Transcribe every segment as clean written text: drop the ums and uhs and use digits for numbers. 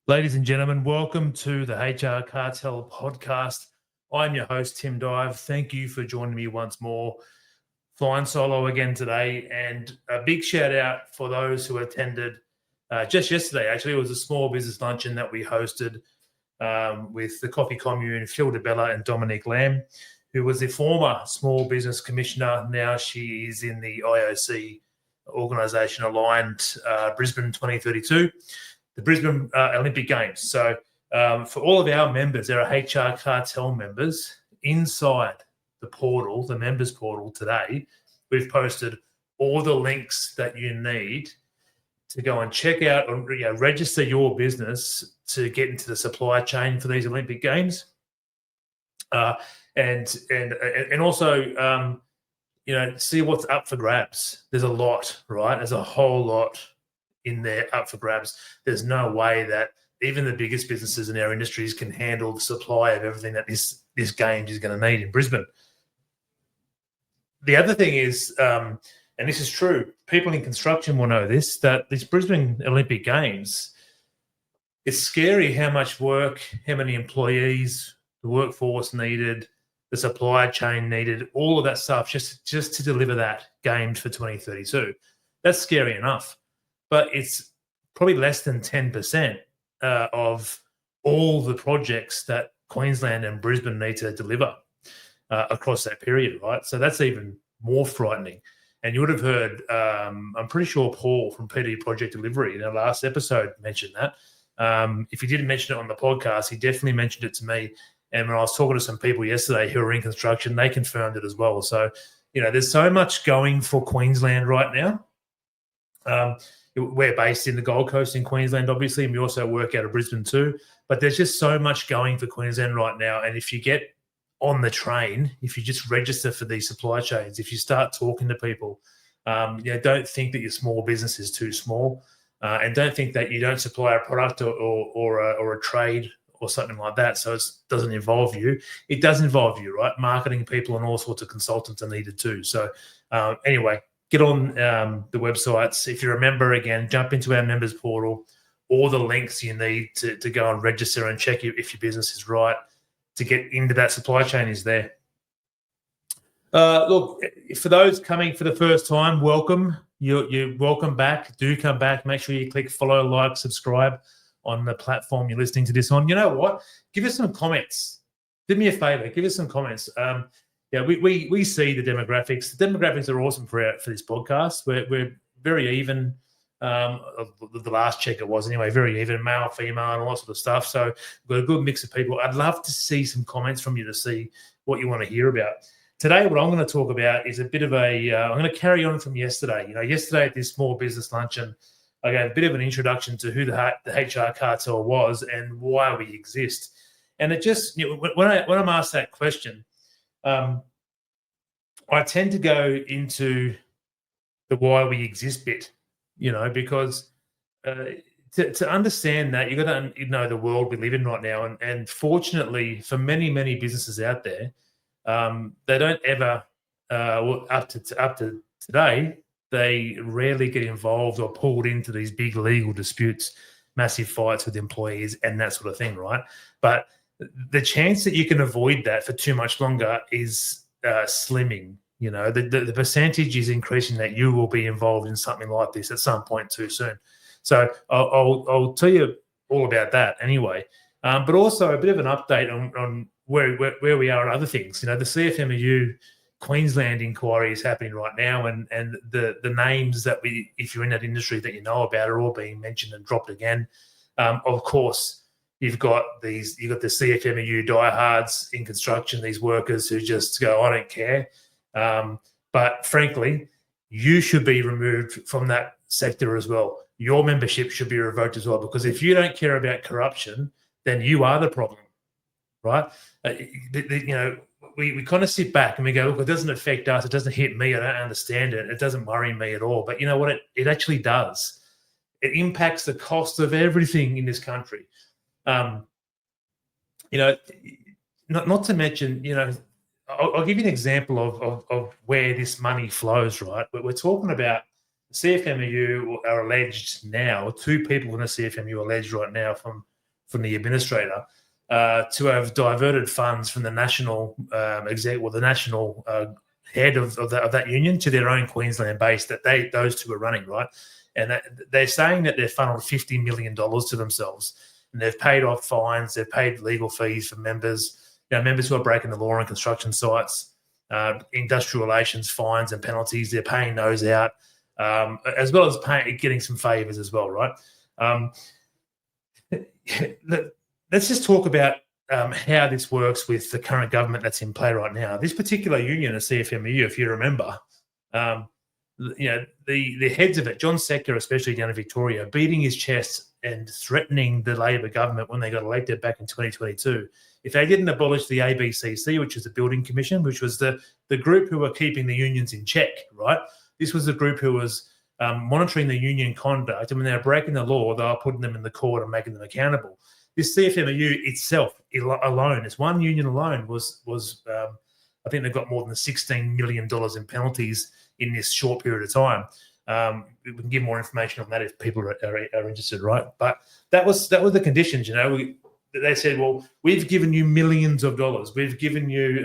Ladies and gentlemen, welcome to the HR Cartel Podcast. I'm your host, Tim Dive. Thank you for joining me once more. Flying solo again today, and a big shout out for those who attended just yesterday. Actually, it was a small business luncheon that we hosted with the Coffee Commune, Phil DeBella and Dominique Lamb, who was the former Small Business Commissioner. Now she is in the IOC organisation aligned Brisbane 2032. The Brisbane Olympic Games. So for all of our members, there are HR Cartel members inside the portal, the members portal today. We've posted all the links that you need to go and check out or register your business to get into the supply chain for these Olympic Games, and also see what's up for grabs. There's a lot, right? There's a whole lot in there up for grabs. There's no way that even the biggest businesses in our industries can handle the supply of everything that this Games is going to need in Brisbane. The other thing is, and this is true, people in construction will know this, that this Brisbane Olympic Games, it's scary how much work, how many employees, the workforce needed, the supply chain needed, all of that stuff just to deliver that Games for 2032. That's scary enough. But it's probably less than 10% of all the projects that Queensland and Brisbane need to deliver across that period, right? So that's even more frightening. And you would have heard, I'm pretty sure Paul from PD Project Delivery in our last episode mentioned that. If he didn't mention it on the podcast, he definitely mentioned it to me. And when I was talking to some people yesterday who are in construction, they confirmed it as well. So, there's so much going for Queensland right now. We're based in the Gold Coast in Queensland, obviously, and we also work out of Brisbane too. But there's just so much going for Queensland right now. And if you get on the train, if you just register for these supply chains, if you start talking to people, don't think that your small business is too small, and don't think that you don't supply a product or a trade or something like that. So it doesn't involve you. It does involve you, right? Marketing people and all sorts of consultants are needed too. So anyway, get on the websites. If you're a member, again, jump into our members portal. All the links you need to go and register and check if your business is right to get into that supply chain is there. Look, for those coming for the first time, welcome. You're welcome back. Do come back. Make sure you click follow, like, subscribe on the platform you're listening to this on. You know what? Give us some comments. Do me a favor. Give us some comments. We see the demographics. The demographics are awesome for this podcast. We're very even. The last check it was anyway, very even, male, female, and all that sort of stuff. So we've got a good mix of people. I'd love to see some comments from you to see what you want to hear about. Today, what I'm going to talk about is a bit of I'm going to carry on from yesterday. Yesterday at this small business luncheon, I gave a bit of an introduction to who the HR cartel was and why we exist. And it just, when I'm asked that question, I tend to go into the why we exist bit, because to understand that, you've got to know the world we live in right now. And fortunately, for many, many businesses out there, they don't ever, up to today, they rarely get involved or pulled into these big legal disputes, massive fights with employees and that sort of thing, right? But the chance that you can avoid that for too much longer is slimming. The percentage is increasing that you will be involved in something like this at some point too soon. So I'll tell you all about that anyway. But also a bit of an update on where we are on other things. The CFMEU Queensland inquiry is happening right now, and the names that if you're in that industry that you know about, are all being mentioned and dropped again. Of course, you've got the CFMEU diehards in construction, these workers who just go, I don't care. But frankly, you should be removed from that sector as well. Your membership should be revoked as well, because if you don't care about corruption, then you are the problem, right? We kind of sit back and we go, look, it doesn't affect us. It doesn't hit me. I don't understand it. It doesn't worry me at all. But you know what? It actually does. It impacts the cost of everything in this country. Not to mention, I'll give you an example of where this money flows, right? We're talking about CFMEU are alleged now, two people in the CFMEU alleged right now from from the administrator to have diverted funds from the national the national head of that union to their own Queensland base that those two are running, right? And they're saying that they've funneled $50 million to themselves, and they've paid off fines, they've paid legal fees for members, members who are breaking the law on construction sites, industrial relations fines and penalties. They're paying those out, as well as getting some favours as well, right? Let's just talk about how this works with the current government that's in play right now. This particular union, the CFMEU, if you remember, the heads of it, John Secker, especially down in Victoria, beating his chest and threatening the Labor government when they got elected back in 2022. If they didn't abolish the ABCC, which is the Building Commission, which was the group who were keeping the unions in check, right? This was the group who was monitoring the union conduct, and when they were breaking the law, they were putting them in the court and making them accountable. This CFMEU itself alone, this one union alone, was I think they've got more than $16 million in penalties in this short period of time. We can give more information on that if people are interested, right? But that was the conditions. They said, well, we've given you millions of dollars, we've given you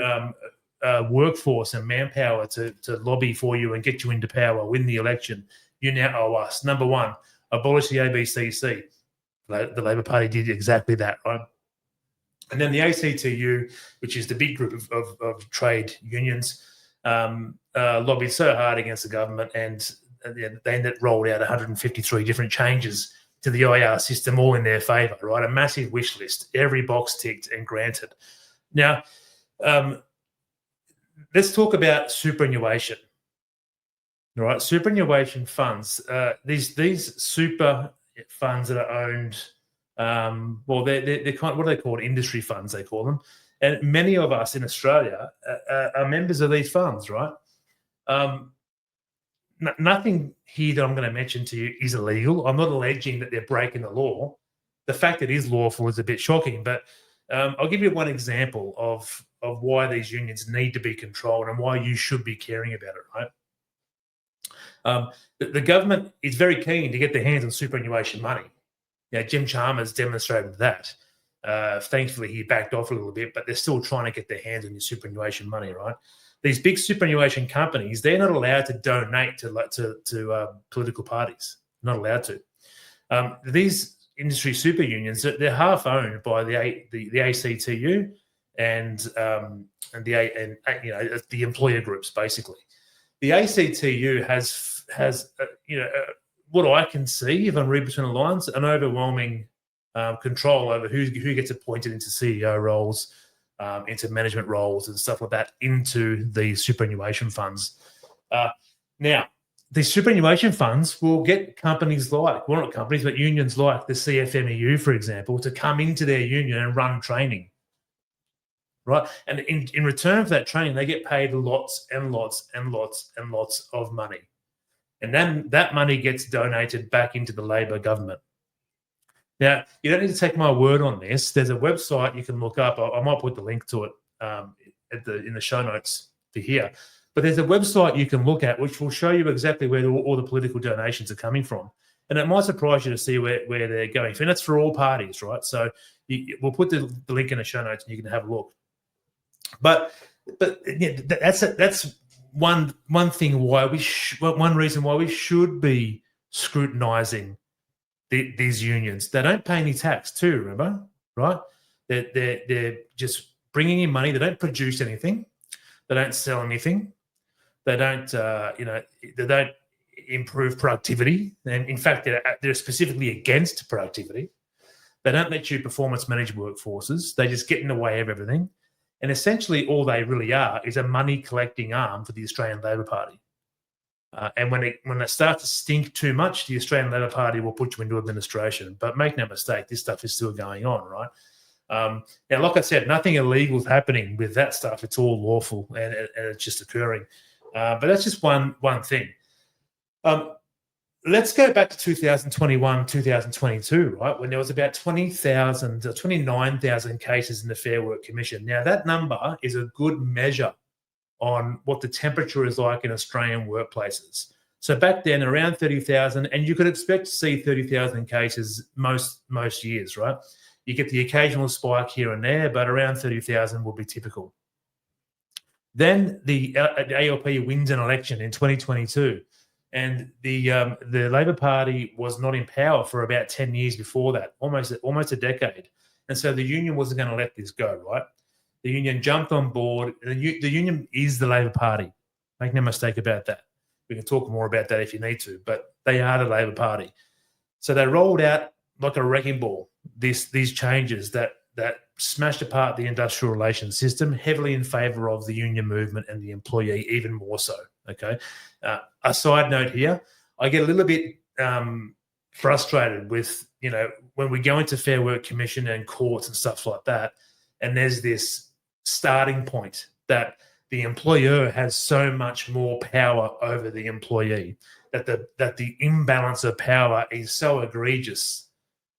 workforce and manpower to lobby for you and get you into power, win the election. You now owe us. Number one, abolish the ABCC. The Labor Party did exactly that, right? And then the ACTU, which is the big group of trade unions, lobbied so hard against the government, and they rolled out 153 different changes to the IR system, all in their favour, right? A massive wish list, every box ticked and granted. Now, let's talk about superannuation, right? Superannuation funds, these super funds that are owned, they're kind of, what are they called? Industry funds, they call them. And many of us in Australia are members of these funds, right? Nothing here that I'm going to mention to you is illegal. I'm not alleging that they're breaking the law. The fact that it is lawful is a bit shocking, but I'll give you one example of why these unions need to be controlled and why you should be caring about it, right? The government is very keen to get their hands on superannuation money. Jim Chalmers demonstrated that. Thankfully, he backed off a little bit, but they're still trying to get their hands on your superannuation money, right? These big superannuation companies, they're not allowed to donate to political parties. Not allowed to. These industry super unions, they're half owned by the ACTU and the employer groups, basically. The ACTU has what I can see, if I'm reading between the lines, an overwhelming control over who gets appointed into CEO roles, into management roles and stuff like that, into the superannuation funds. Now, these superannuation funds will get companies like, well, not companies, but unions like the CFMEU, for example, to come into their union and run training, right? And in return for that training, they get paid lots and lots and lots and lots of money. And then that money gets donated back into the Labor government. Now, you don't need to take my word on this. There's a website you can look up. I might put the link to it in the show notes to here. But there's a website you can look at which will show you exactly where all the political donations are coming from. And it might surprise you to see where they're going. And that's for all parties, right? So we'll put the link in the show notes and you can have a look. But yeah, that's one thing why one reason why we should be scrutinising these unions. They don't pay any tax too, remember, right? They're just bringing in money. They don't produce anything. They don't sell anything. They don't they don't improve productivity. And in fact, they're specifically against productivity. They don't let you performance manage workforces. They just get in the way of everything. And essentially all they really are is a money collecting arm for the Australian Labor Party. And when it starts to stink too much, the Australian Labor Party will put you into administration. But make no mistake, this stuff is still going on, right? Now, like I said, nothing illegal is happening with that stuff. It's all lawful and it's just occurring. But that's just one thing. Let's go back to 2021, 2022, right, when there was about 29,000 cases in the Fair Work Commission. Now, that number is a good measure on what the temperature is like in Australian workplaces. So back then, around 30,000, and you could expect to see 30,000 cases most years, right? You get the occasional spike here and there, but around 30,000 will be typical. Then the ALP wins an election in 2022, and the Labor Party was not in power for about 10 years before that, almost a decade. And so the union wasn't going to let this go, right? The union jumped on board. The union is the Labor Party. Make no mistake about that. We can talk more about that if you need to, but they are the Labor Party. So they rolled out like a wrecking ball these changes that smashed apart the industrial relations system, heavily in favour of the union movement and the employee, even more so. Okay. A side note here, I get a little bit frustrated with, when we go into Fair Work Commission and courts and stuff like that, and there's this starting point that the employer has so much more power over the employee, that the imbalance of power is so egregious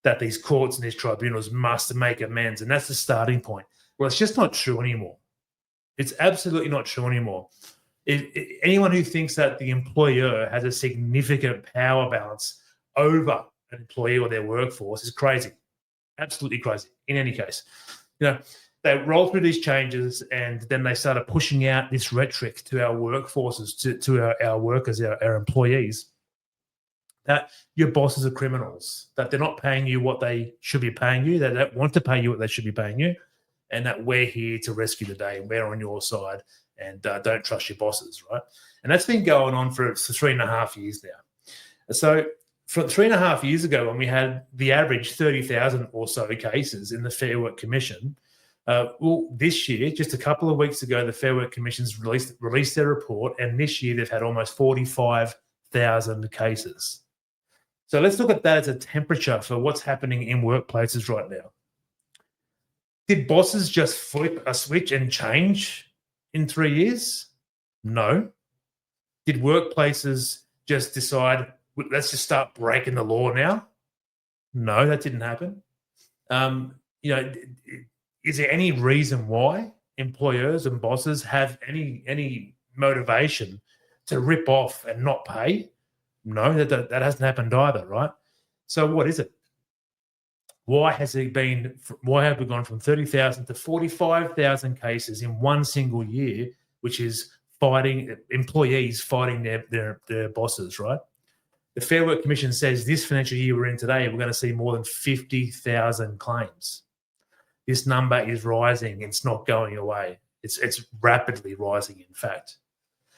that these courts and these tribunals must make amends. And that's the starting point. Well, it's just not true anymore. It's absolutely not true anymore. Anyone who thinks that the employer has a significant power balance over an employee or their workforce is crazy. Absolutely crazy, in any case. They roll through these changes, and then they started pushing out this rhetoric to our workforces, to our workers, our employees, that your bosses are criminals, that they're not paying you what they should be paying you, that they don't want to pay you what they should be paying you, and that we're here to rescue the day and we're on your side, and don't trust your bosses, right? And that's been going on for 3.5 years now. So from 3.5 years ago, when we had the average 30,000 or so cases in the Fair Work Commission, this year, just a couple of weeks ago, the Fair Work Commission's released their report, and this year they've had almost 45,000 cases. So let's look at that as a temperature for what's happening in workplaces right now. Did bosses just flip a switch and change in 3 years? No. Did workplaces just decide, let's just start breaking the law now? No, that didn't happen. Is there any reason why employers and bosses have any motivation to rip off and not pay? No, that hasn't happened either, right? So what is it? Why have we gone from 30,000 to 45,000 cases in one single year, which is employees fighting their bosses, right? The Fair Work Commission says this financial year we're in today, we're going to see more than 50,000 claims. This number is rising. It's not going away. It's rapidly rising, in fact.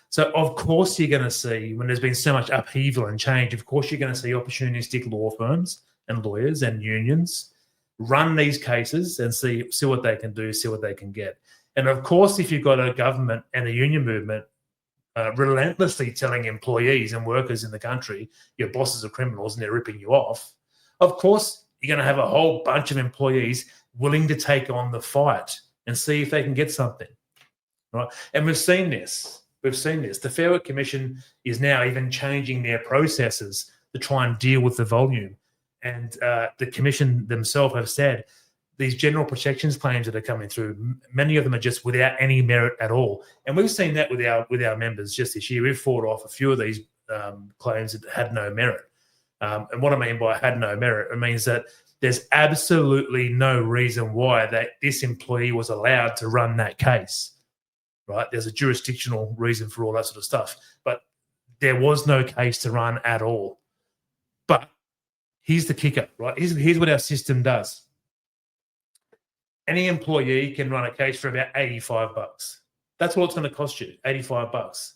So, of course, you're going to see, when there's been so much upheaval and change, of course, you're going to see opportunistic law firms and lawyers and unions run these cases and see what they can do, see what they can get. And, of course, if you've got a government and a union movement relentlessly telling employees and workers in the country, your bosses are criminals and they're ripping you off, of course, you're going to have a whole bunch of employees willing to take on the fight and see if they can get something, right? And we've seen this. The Fair Work Commission is now even changing their processes to try and deal with the volume. And the Commission themselves have said these general protections claims that are coming through, many of them are just without any merit at all. And we've seen that with our members just this year. We've fought off a few of these claims that had no merit. And what I mean by had no merit, it means that there's absolutely no reason why this employee was allowed to run that case, right? There's a jurisdictional reason for all that sort of stuff, but there was no case to run at all. But here's the kicker, right? Here's what our system does. Any employee can run a case for about $85. That's what it's going to cost you, $85.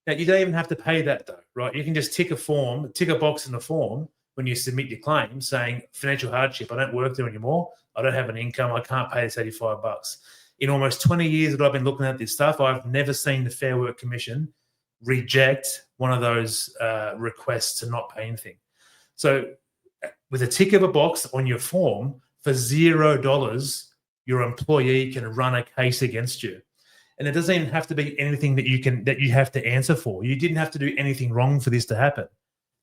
Now, you don't even have to pay that though, right? You can just tick a box in the form when you submit your claim saying financial hardship, I don't work there anymore, I don't have an income, I can't pay this $85. In almost 20 years that I've been looking at this stuff, I've never seen the Fair Work Commission reject one of those requests to not pay anything. So with a tick of a box on your form, for $0, your employee can run a case against you. And it doesn't even have to be anything that you have to answer for. You didn't have to do anything wrong for this to happen.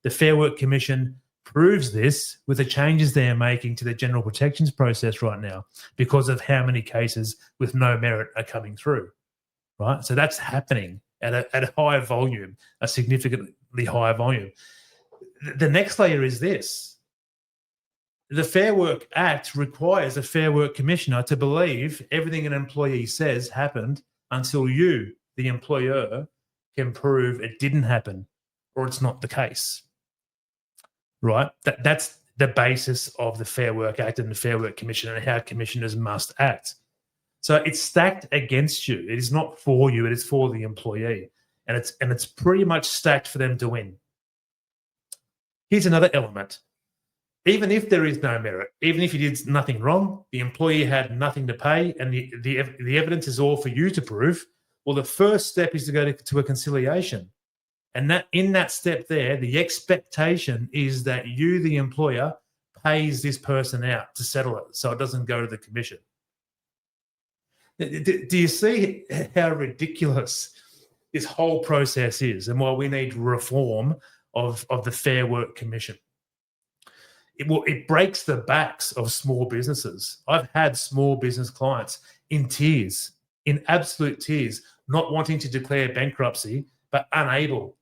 The Fair Work Commission proves this with the changes they are making to the general protections process right now because of how many cases with no merit are coming through, right? So that's happening at a higher volume, a significantly higher volume. The next layer is this. the Fair Work Act requires a Fair Work Commissioner to believe everything an employee says happened until you, the employer, can prove it didn't happen or it's not the case. Right? That's the basis of the Fair Work Act and the Fair Work Commission and how commissioners must act. So it's stacked against you. It is not for you. It is for the employee. And it's pretty much stacked for them to win. Here's another element. Even if there is no merit, even if you did nothing wrong, the employee had nothing to pay, and the evidence is all for you to prove, well, the first step is to go to a conciliation. And that in that step there, the expectation is that you, the employer, pays this person out to settle it so it doesn't go to the commission. Do you see how ridiculous this whole process is and why we need reform of the Fair Work Commission? It breaks the backs of small businesses. I've had small business clients in tears, in absolute tears, not wanting to declare bankruptcy, but unable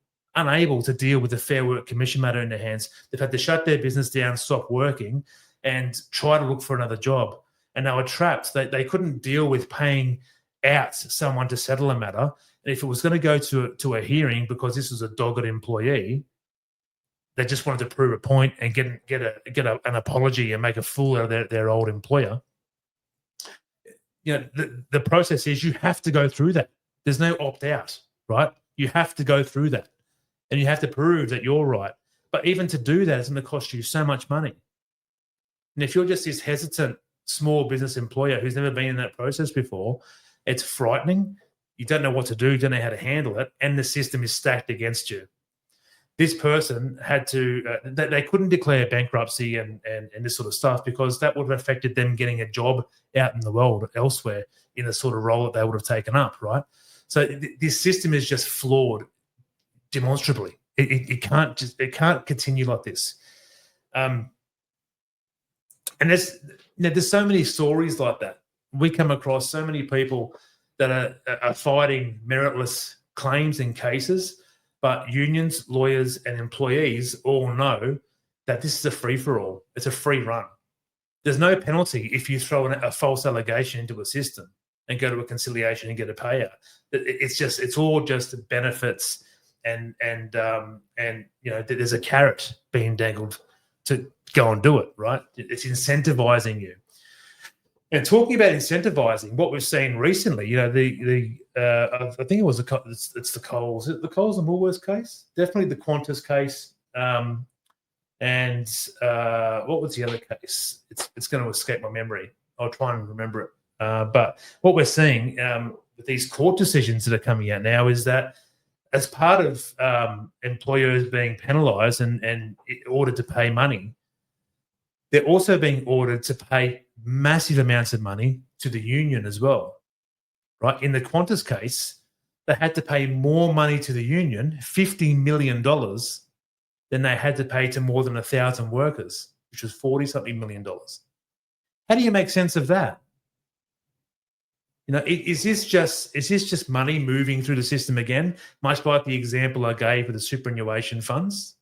to deal with the Fair Work Commission matter in their hands. They've had to shut their business down, stop working, and try to look for another job. And they were trapped. They couldn't deal with paying out someone to settle a matter. And if it was going to go to a hearing because this was a dogged employee, they just wanted to prove a point and get an apology and make a fool out of their old employer. The process is you have to go through that. There's no opt out, right? You have to go through that, and you have to prove that you're right. But even to do that is going to cost you so much money. And if you're just this hesitant small business employer who's never been in that process before, it's frightening. You don't know what to do, you don't know how to handle it, and the system is stacked against you. This person had to, they couldn't declare bankruptcy and this sort of stuff because that would have affected them getting a job out in the world elsewhere in the sort of role that they would have taken up, right? So this system is just flawed demonstrably. It can't continue like this. And there's so many stories like that. We come across so many people that are fighting meritless claims and cases, but unions, lawyers, and employees all know that this is a free-for-all. It's a free run. There's no penalty if you throw a false allegation into a system and go to a conciliation and get a payout. It's all just benefits and there's a carrot being dangled to go and do it, right? It's incentivizing you. And talking about incentivizing, what we've seen recently, I think it was it's the Coles. Is it the Coles and Woolworths case? Definitely the Qantas case. And what was the other case? It's going to escape my memory. I'll try and remember it. But what we're seeing with these court decisions that are coming out now is that as part of employers being penalised and ordered to pay money, they're also being ordered to pay massive amounts of money to the union as well, right? In the Qantas case, they had to pay more money to the union, $50 million, than they had to pay to more than 1,000 workers, which was $40-something million. How do you make sense of that? Is this just money moving through the system again? Much like the example I gave with the superannuation funds.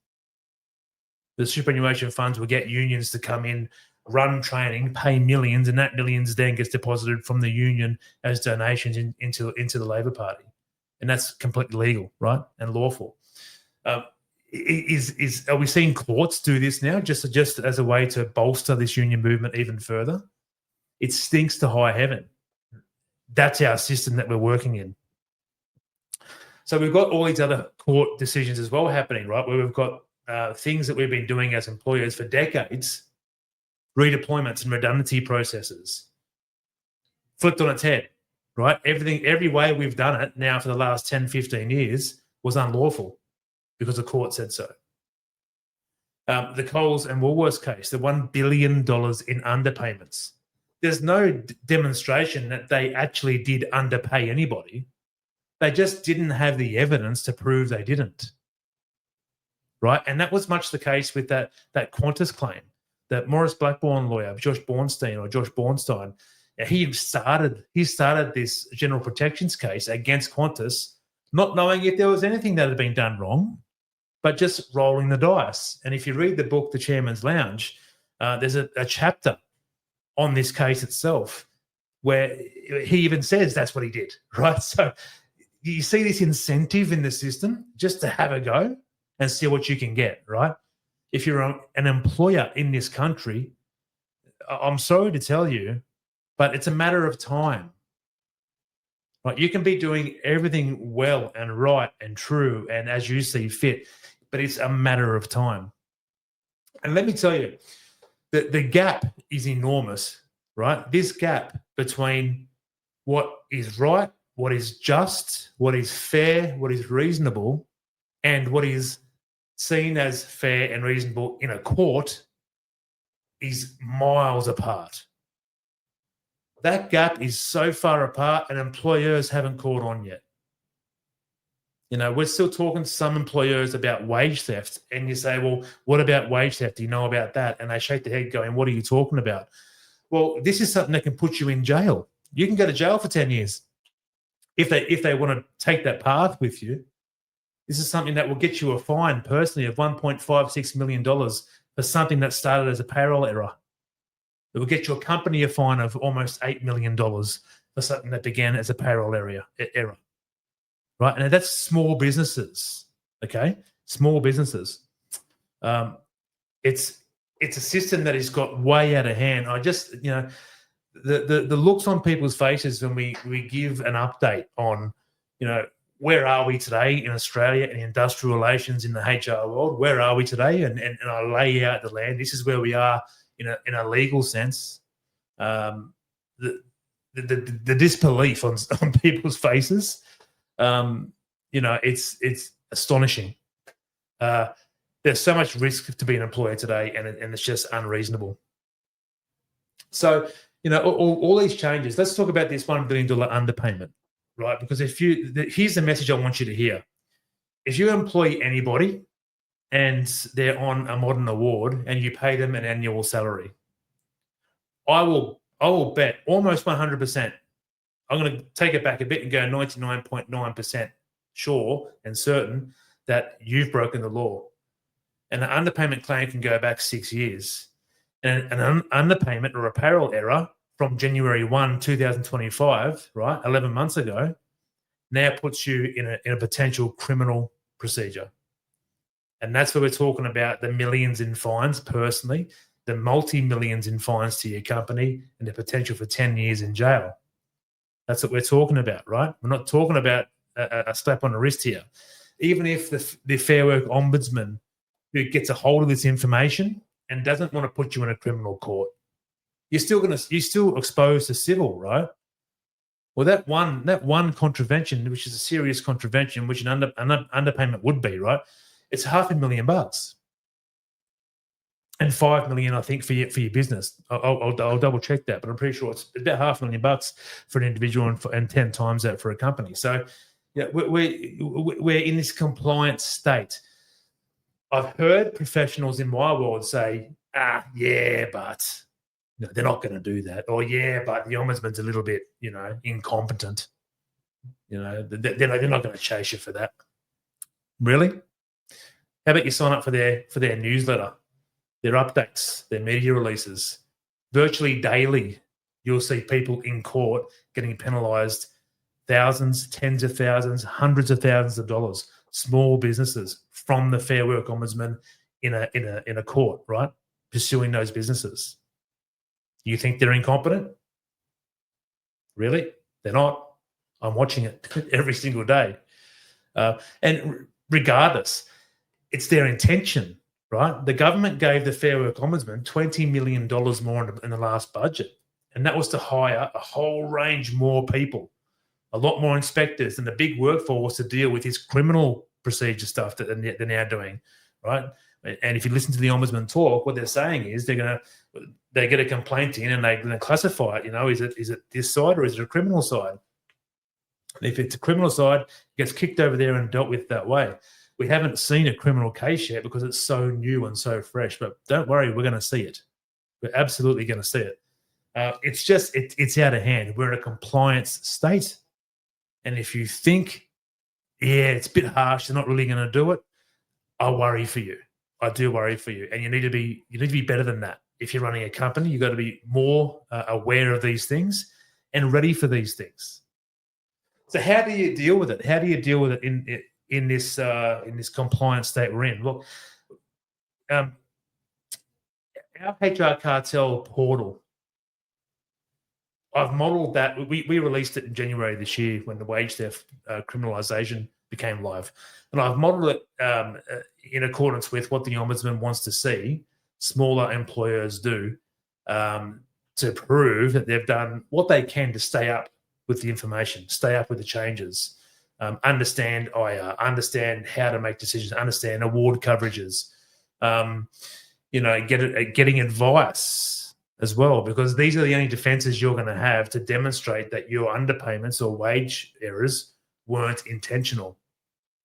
The superannuation funds will get unions to come in, run training, pay millions, and that millions then gets deposited from the union as donations into the Labor Party, and that's completely legal, right, and lawful. Are we seeing courts do this now, just as a way to bolster this union movement even further? It stinks to high heaven. That's our system that we're working in. So we've got all these other court decisions as well happening, right, where we've got things that we've been doing as employers for decades, redeployments and redundancy processes, flipped on its head, right? Every way we've done it now for the last 10, 15 years was unlawful because the court said so. The Coles and Woolworths case, the $1 billion in underpayments. There's no demonstration that they actually did underpay anybody. They just didn't have the evidence to prove they didn't. Right, and that was much the case with that Qantas claim. That Maurice Blackburn lawyer, Josh Bornstein, he started this general protections case against Qantas, not knowing if there was anything that had been done wrong, but just rolling the dice. And if you read the book, The Chairman's Lounge, There's a chapter on this case itself where he even says that's what he did, right? So you see this incentive in the system just to have a go and see what you can get, right? If you're an employer in this country, I'm sorry to tell you, but it's a matter of time. Right? You can be doing everything well and right and true and as you see fit, but it's a matter of time. And let me tell you, the gap is enormous, right? This gap between what is right, what is just, what is fair, what is reasonable, and what is seen as fair and reasonable in a court is miles apart. That gap is so far apart and employers haven't caught on yet. We're still talking to some employers about wage theft, and you say, well, what about wage theft? Do you know about that? And they shake their head going, what are you talking about? Well, this is something that can put you in jail. You can go to jail for 10 years if they want to take that path with you. This is something that will get you a fine personally of $1.56 million for something that started as a payroll error. It will get your company a fine of almost $8 million for something that began as a payroll error. Right? And that's small businesses, okay? Small businesses. It's a system that has got way out of hand. I just, the looks on people's faces when we give an update on, where are we today in Australia and industrial relations in the HR world? Where are we today? And I lay out the land. This is where we are in a legal sense. The disbelief on people's faces. It's astonishing. There's so much risk to be an employer today, and it's just unreasonable. So, all these changes. Let's talk about this $1 billion underpayment, right? Because here's the message I want you to hear: if you employ anybody and they're on a modern award and you pay them an annual salary, I will bet almost 100%. I'm going to take it back a bit and go 99.9% sure and certain that you've broken the law. And an underpayment claim can go back 6 years. And an underpayment or a payroll error from January 1, 2025, right, 11 months ago, now puts you in a potential criminal procedure. And that's where we're talking about the millions in fines personally, the multi-millions in fines to your company, and the potential for 10 years in jail. That's what we're talking about, right? We're not talking about a slap on the wrist here. Even if the Fair Work Ombudsman who gets a hold of this information and doesn't want to put you in a criminal court, you're still exposed to civil, right? Well, that one contravention, which is a serious contravention, which an underpayment would be, right? It's $500,000. And $5 million, I think, for your business. I'll double check that, but I'm pretty sure it's about $500,000 for an individual and 10 times that for a company. So, yeah, we're in this compliance state. I've heard professionals in my world say, yeah, but they're not going to do that, or yeah, but the ombudsman's a little bit, incompetent. They're not going to chase you for that. Really? How about you sign up for their newsletter? Their updates, their media releases. Virtually daily, you'll see people in court getting penalised thousands, tens of thousands, hundreds of thousands of dollars. Small businesses from the Fair Work Ombudsman in a court, right? Pursuing those businesses. You think they're incompetent? Really? They're not. I'm watching it every single day. And regardless, it's their intention. Right? The government gave the Fair Work Ombudsman $20 million more in the last budget, and that was to hire a whole range more people, a lot more inspectors, and the big workforce to deal with his criminal procedure stuff that they're now doing, right? And if you listen to the Ombudsman talk, what they're saying is they get a complaint in and they're going to classify it. Is it this side or is it a criminal side? And if it's a criminal side, it gets kicked over there and dealt with that way. We haven't seen a criminal case yet because it's so new and so fresh, but don't worry, we're going to see it. We're absolutely going to see it. It's out of hand. We're in a compliance state. And if you think, it's a bit harsh, they're not really going to do it, I worry for you. I do worry for you. And you need to be better than that. if you're running a company, you've got to be more aware of these things and ready for these things. So how do you deal with it? How do you deal with it in this compliance state we're in? Look, our HR Cartel portal, I've modelled that. We released it in January this year when the wage theft criminalisation became live. And I've modelled it in accordance with what the Ombudsman wants to see smaller employers do to prove that they've done what they can to stay up with the information, stay up with the changes, understand IR, understand how to make decisions, understand award coverages, getting advice as well, because these are the only defences you're going to have to demonstrate that your underpayments or wage errors weren't intentional.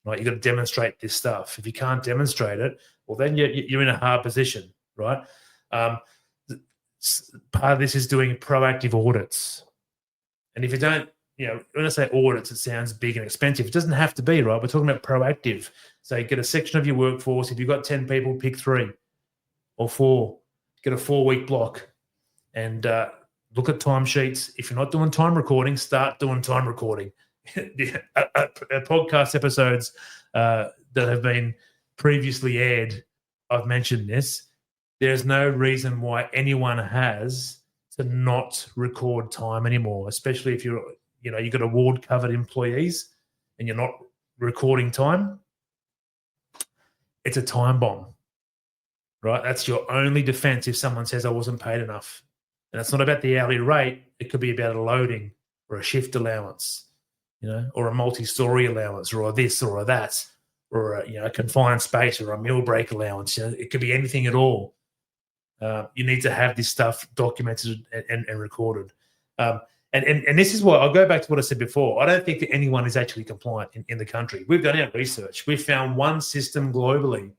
Right? You've got to demonstrate this stuff. If you can't demonstrate it, well, then you're in a hard position, right? Part of this is doing proactive audits. And if you don't, when I say audits, it sounds big and expensive. It doesn't have to be, right? We're talking about proactive. So you get a section of your workforce. If you've got 10 people, pick 3 or 4. Get a 4-week block and look at timesheets. If you're not doing time recording, start doing time recording. Podcast episodes that have been previously aired, I've mentioned this. There's no reason why anyone has to not record time anymore, especially if you've got award covered employees and you're not recording time. It's a time bomb, right? That's your only defense if someone says I wasn't paid enough. And it's not about the hourly rate. It could be about a loading or a shift allowance, or a multi-story allowance, or a this or a that, or a confined space or a meal break allowance. It could be anything at all. You need to have this stuff documented and recorded. And this is why I'll go back to what I said before. I don't think that anyone is actually compliant in the country. We've done our research. We've found one system globally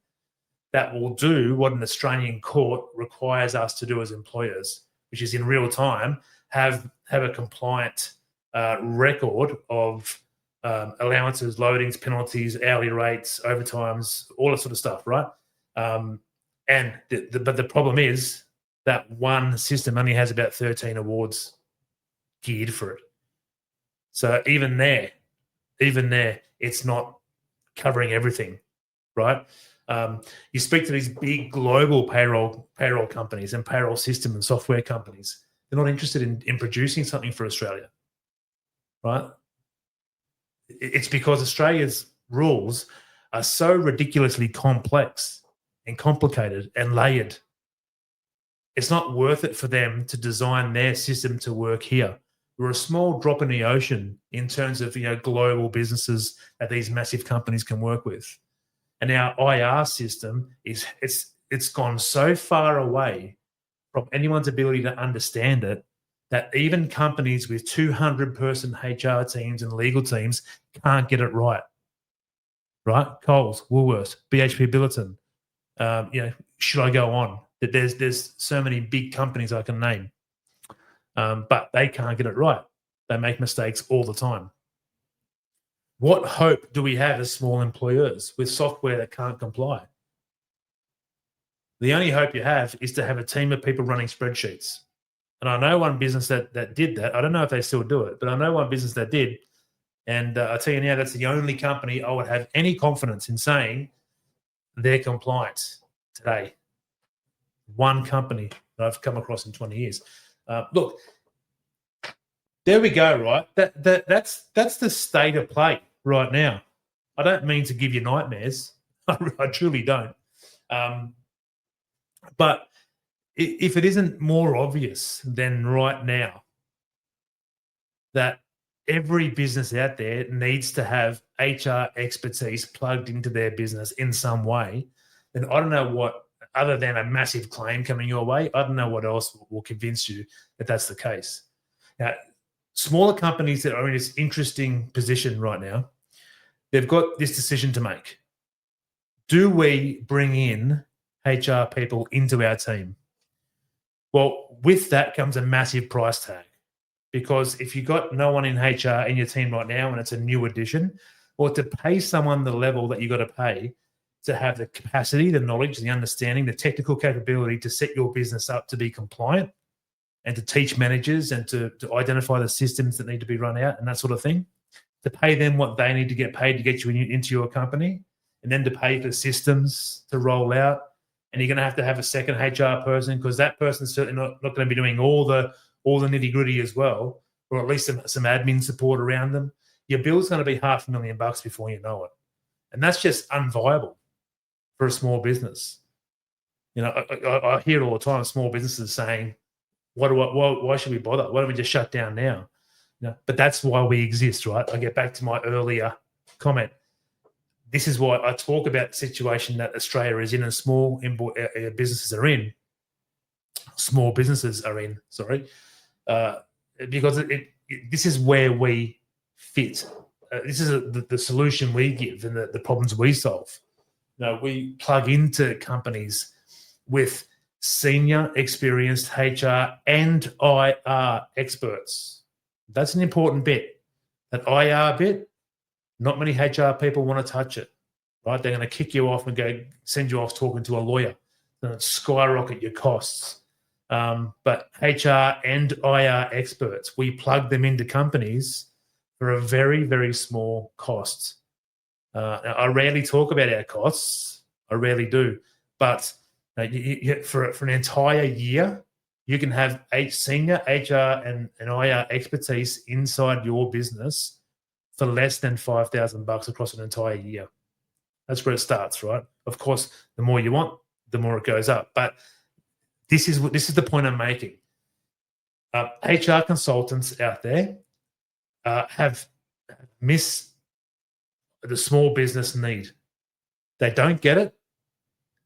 that will do what an Australian court requires us to do as employers, which is in real time have a compliant record of allowances, loadings, penalties, hourly rates, overtimes, all that sort of stuff, right? But the problem is that one system only has about 13 awards geared for it. So even there, it's not covering everything, right? You speak to these big global payroll companies and payroll system and software companies. They're not interested in producing something for Australia, right? It's because Australia's rules are so ridiculously complex and complicated and layered. It's not worth it for them to design their system to work here. We're a small drop in the ocean in terms of global businesses that these massive companies can work with. And our IR system it's gone so far away from anyone's ability to understand it that even companies with 200-person HR teams and legal teams can't get it right. Right? Coles, Woolworths, BHP Billiton. Should I go on? There's so many big companies I can name, but they can't get it right. They make mistakes all the time. What hope do we have as small employers with software that can't comply? The only hope you have is to have a team of people running spreadsheets. And I know one business that did that. I don't know if they still do it, but I know one business that did. And I tell you now, that's the only company I would have any confidence in saying they're compliant today. One company that I've come across in 20 years. Look, there we go, right? That's the state of play right now. I don't mean to give you nightmares. I truly don't. But if it isn't more obvious than right now that every business out there needs to have HR expertise plugged into their business in some way, then I don't know what, other than a massive claim coming your way, I don't know what else will convince you that that's the case. Now, smaller companies that are in this interesting position right now, they've got this decision to make. Do we bring in HR people into our team? Well, with that comes a massive price tag, because if you've got no one in HR in your team right now and it's a new addition, or to pay someone the level that you've got to pay, to have the capacity, the knowledge, the understanding, the technical capability to set your business up to be compliant and to teach managers and to identify the systems that need to be run out and that sort of thing, to pay them what they need to get paid to get you into your company, and then to pay for systems to roll out. And you're going to have a second HR person, because that person's certainly not going to be doing all the nitty-gritty as well, or at least some admin support around them. Your bill's going to be $500,000 before you know it. And that's just unviable for a small business. You know, I hear all the time small businesses saying, why should we bother? Why don't we just shut down now? You know, but that's why we exist, right? I get back to my earlier comment. This is why I talk about the situation that Australia is in and small businesses are in. Small businesses are in, because this is where we fit. This is the solution we give and the problems we solve. You know, we plug into companies with senior, experienced HR and IR experts. That's an important bit. That IR bit, not many HR people want to touch it, right? They're going to kick you off and send you off talking to a lawyer. Then skyrocket your costs. But HR and IR experts, we plug them into companies for a very, very small cost. Now, I rarely talk about our costs. I rarely do. But for an entire year, you can have senior HR and IR expertise inside your business for less than $5,000 across an entire year. That's where it starts, right? Of course, the more you want, the more it goes up. But this is the point I'm making. HR consultants out there have missed the small business need. They don't get it,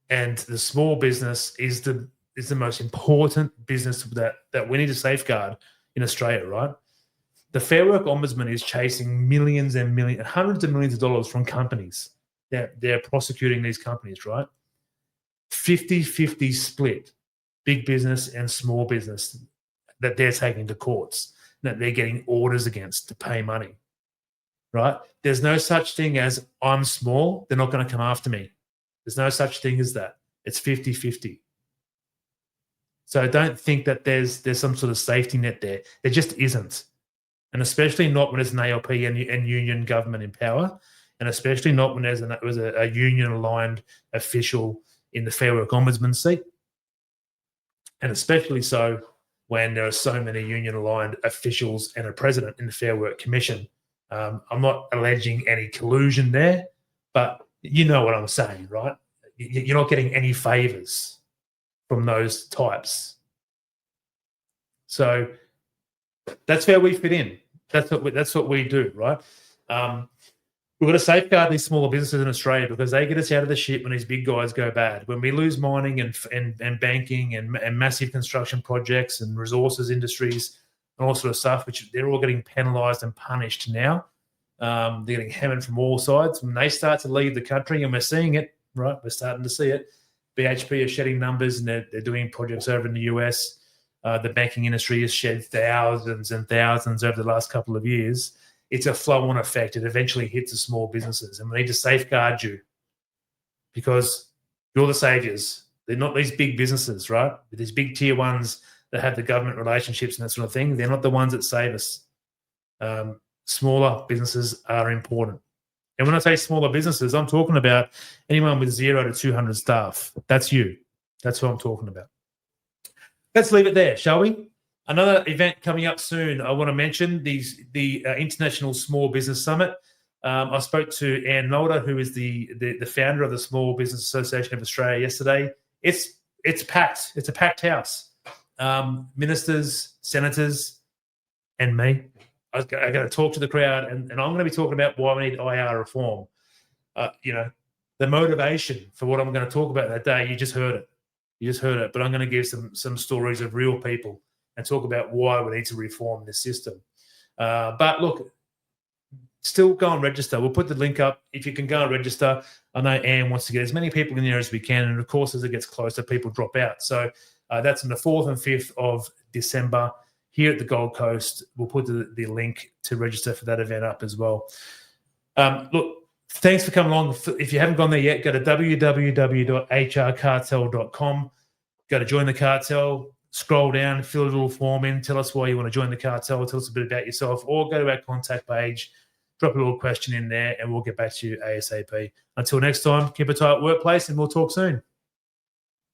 and the small business is the most important business that we need to safeguard in Australia, right? The Fair Work Ombudsman is chasing millions and millions, hundreds of millions of dollars from companies. They're prosecuting these companies, right? 50-50 split, big business and small business, that they're taking to courts, that they're getting orders against to pay money, right? There's no such thing as I'm small, they're not going to come after me. There's no such thing as that. It's 50-50. So don't think that there's some sort of safety net there. There just isn't. And especially not when there's an ALP and union government in power, and especially not when there's a union-aligned official in the Fair Work Ombudsman seat, and especially so when there are so many union-aligned officials and a president in the Fair Work Commission. I'm not alleging any collusion there, but you know what I'm saying, right? You're not getting any favours from those types. So that's where we fit in. That's what we do, right? We've got to safeguard these smaller businesses in Australia, because they get us out of the shit when these big guys go bad. When we lose mining and banking and massive construction projects and resources industries and all sort of stuff, which they're all getting penalised and punished now. They're getting hammered from all sides. When they start to leave the country, and we're seeing it, right? We're starting to see it. BHP are shedding numbers, and they're doing projects over in the US. The banking industry has shed thousands and thousands over the last couple of years. It's a flow-on effect. It eventually hits the small businesses, and we need to safeguard you, because you're the saviors. They're not these big businesses, right? These big tier ones that have the government relationships and that sort of thing. They're not the ones that save us. Smaller businesses are important. And when I say smaller businesses, I'm talking about anyone with 0 to 200 staff. That's you. That's what I'm talking about. Let's leave it there, shall we? Another event coming up soon, I want to mention, the International Small Business Summit. I spoke to Ann Nolder, who is the founder of the Small Business Association of Australia, yesterday. It's packed. It's a packed house. Ministers, senators, and me. I got to talk to the crowd, and I'm going to be talking about why we need IR reform. The motivation for what I'm going to talk about that day, you just heard it. But I'm going to give some stories of real people and talk about why we need to reform this system. But look, still go and register. We'll put the link up. If you can go and register, I know Anne wants to get as many people in there as we can. And of course, as it gets closer, people drop out. So that's on the 4th and 5th of December here at the Gold Coast. We'll put the link to register for that event up as well. Look, Thanks for coming along. If you haven't gone there yet, go to www.hrcartel.com. Go to join the cartel. Scroll down, fill a little form in. Tell us why you want to join the cartel. Tell us a bit about yourself, or go to our contact page. Drop a little question in there, and we'll get back to you ASAP. Until next time, keep a tight workplace, and we'll talk soon.